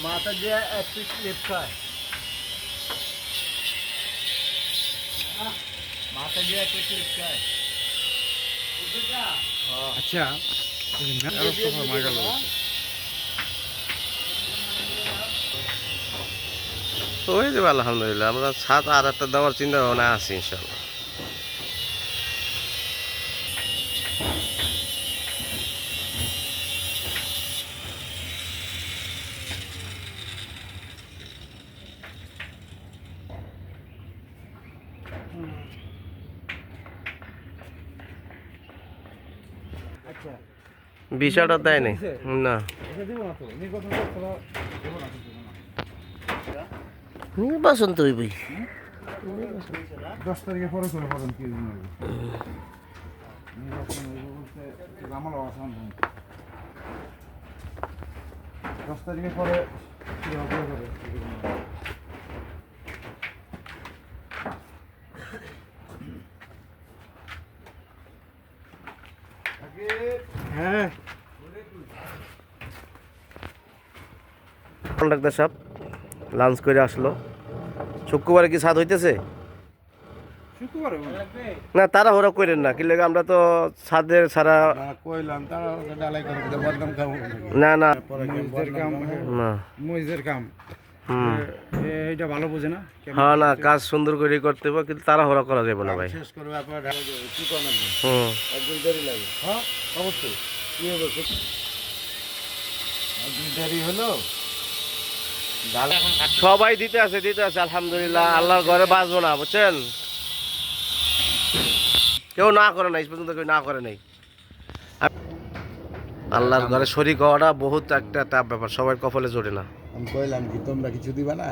মাথা দিয়ে এক পিস লেপ খায়, মাথা দিয়ে এক পিস লেপ খায়। আচ্ছা হয়ে যাবে আলহামদুলিল্লাহ। আমরা ছাদ আর একটা দেওয়ার চিন্তা ভাবনা আছি ইনশাল্লাহ। আচ্ছা বিষয়টা দেয় নাই না, নির্বাচন তো হইবই। 10 তারিখে পরে করে পারেন কি নির্বাচন বলতে আমার অবস্থান 10 তারিখে পরে কি হবে করে হ্যাঁ ডাক্তার সাহেব লাঞ্চ করে আসলো। শুক্রবারে কি ছাদ হইতেছে শুক্রবারে না? তারা ওরা করেন না কি লাগে, আমরা তো ছাদের ছাড়া কইলাম তারা ডালাই করে বদনাম খাবো না না মহিজদের কাম না। মহিজদের কাম এইটা ভালো বোঝে না হ্যাঁ না, কাজ সুন্দর করে করতে হবে, কিন্তু তারা ওরা করা যাবে না ভাই। শেষ করবে আপনার কি করেন হুম, একদিন দেরি লাগে হ্যাঁ অবশ্যই কি হবে একদিন দেরি হলো সবাই দিতে আছে আলহামদুলিল্লাহ। আল্লাহর ঘরে বাঁচবো না, বুঝছেন? কেউ না করে নাই, পর্যন্ত কেউ না করে নাই। আল্লাহর ঘরে শরীক হওয়াটা বহুত একটা টাফ ব্যাপার, সবাই কপালে জোরে না। আমি কইলাম কি তোমরা কিছু দিবা না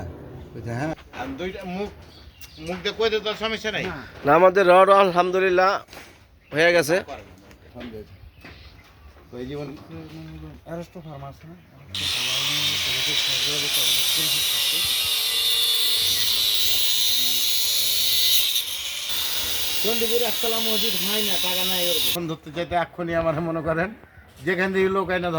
বলছে হ্যাঁ আমি দুইটা মুখ মুখ দিয়ে কই দে, তোর সমস্যা নাই না আমাদের রড আলহামদুলিল্লাহ হয়ে গেছে। ওই জীবন অ্যারেস্টো ফার্মাস না চন্ডীপুর একতলা মসজিদ হয় না, টাকা নাই ওরকম ধরতে চাইতে এক্ষুনি আমার মনে করেন যেখান থেকে লোক আইনা